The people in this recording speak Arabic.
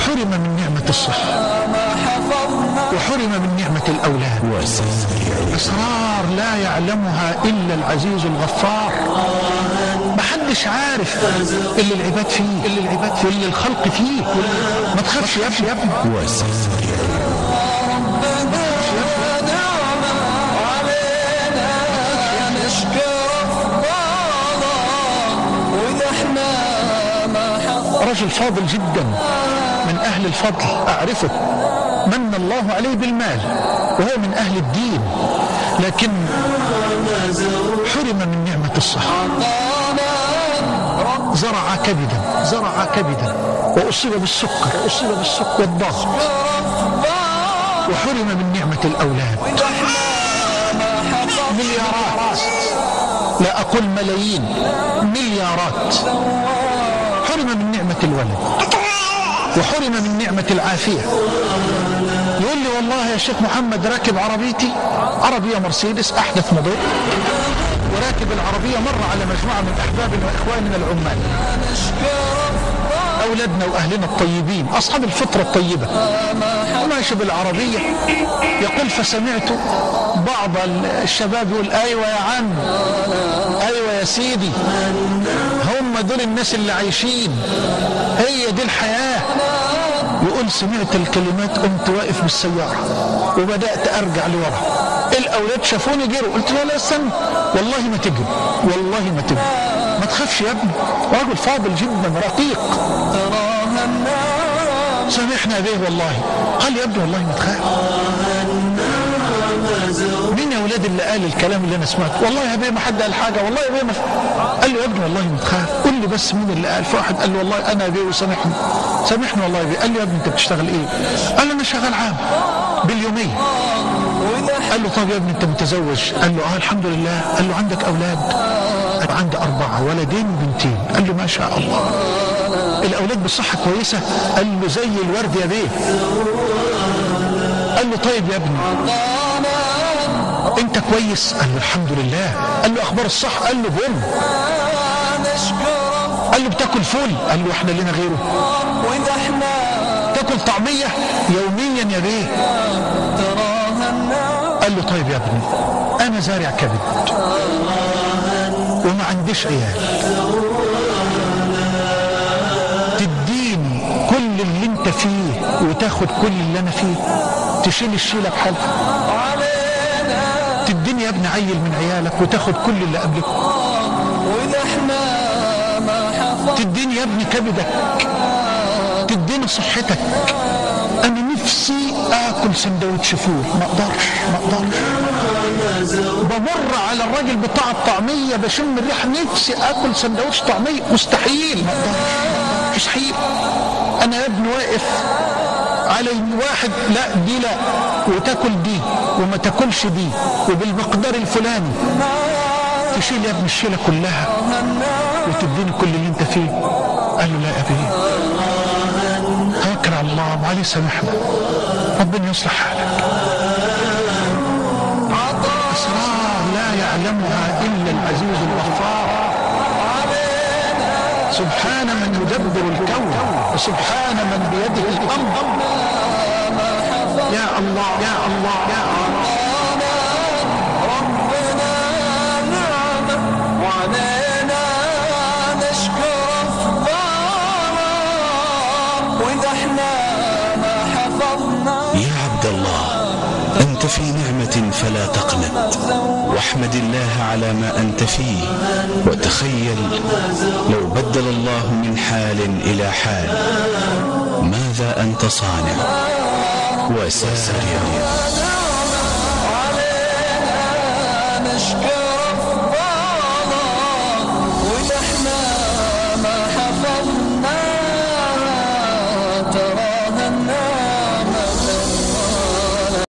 حرم من نعمة الصحة وحرم من نعمة الأولاد. أسرار لا يعلمها إلا العزيز الغفار. محدش عارف اللي العباد فيه واللي الخلق فيه. ما تخافش يا ابني. رجل فاضل جدا من أهل الفضل أعرفه، من الله عليه بالمال وهو من أهل الدين، لكن حرم من نعمة الصحة. زرع كبدا وأصيب بالسكر والضغط، وحرم من نعمة الأولاد. مليارات، لا أقول ملايين، مليارات. حرم من نعمة الولد وحرم من نعمة العافية. يقول لي والله يا شيخ محمد راكب عربيتي، عربية مرسيدس أحدث موديل، وراكب العربية مر على مجموعة من أحبابنا وإخواننا العمال، أولادنا وأهلنا الطيبين أصحاب الفطرة الطيبة، وماشي بالعربية. يقول فسمعت بعض الشباب يقول أيوة يا عم، أيوة يا سيدي، هم دول الناس اللي عايشين، هي دي الحياة. يقول سمعت الكلمات قمت واقف بالسيارة وبدأت أرجع لورا. الأولاد شافوني جروا، قلت له لا استنى، والله ما تجري، ما تخافش يا ابني. راجل فاضل جدا رقيق. سامحنا يا بيه والله. قال يا ابني والله ما تخاف. مين يا اولاد اللي قال الكلام اللي انا سمعته؟ والله يا بيه ما حد قال حاجه، والله يا بيه ما. قال له يا ابني والله ما تخاف، قول لي بس مين اللي قال. فواحد قال له والله انا يا بيه وسامحني والله يا بيه. قال له يا ابني انت بتشتغل ايه؟ قال له انا شغال عام باليوميه. قال له طب يا ابني انت متزوج؟ قال له الحمد لله. قال له عندك اولاد؟ قال عندي 4 ولدين وبنتين. قال له ما شاء الله. الاولاد بصحه كويسه؟ قال له زي الورد يا بيه. قال له طيب يا ابني انت كويس؟ قال له الحمد لله. قال له اخبار الصحه؟ قال له بوم. قال له بتاكل فول؟ قال له احنا لنا غيره. تاكل طعميه يوميا يا بيه؟ قال له طيب يا ابني انا زارع كبد وما عنديش عيال، تديني كل اللي انت فيه وتاخد كل اللي انا فيه، تشيل الشيله بحالها. تديني يا ابني عيل من عيالك وتاخد كل اللي قبلك. تديني يا ابني كبدك، تديني صحتك. انا نفسي اكل سندوتش فول، ما اقدرش. بمر على الراجل بتاع الطعميه بشم الريحه، نفسي اكل سندوتش طعميه، مستحيل، ما اقدرش، مستحيل. انا يا ابني واقف على واحد، لا دي لا، وتاكل دي وما تاكلش دي وبالمقدار الفلاني. تشيل يا ابني الشيله كلها وتديني كل اللي انت فيه. قال له لا يا ابني توكل على الله، معلش سامحنا، ربنا يصلح حالك. أسرار لا يعلمها إلا العزيز الغفار. سبحان من يدبر الكون وسبحان من بيده الأمر. يا الله يا الله يا الله. ربنا نعمة وعلينا نشكر أفضاله، وإذا احنا ما حفظنا. يا عبد الله أنت في نعمة فلا تقنط، واحمد الله على ما أنت فيه، وتخيل لو بدل الله من حال إلى حال ماذا أنت صانع. وسارع علينا نشكر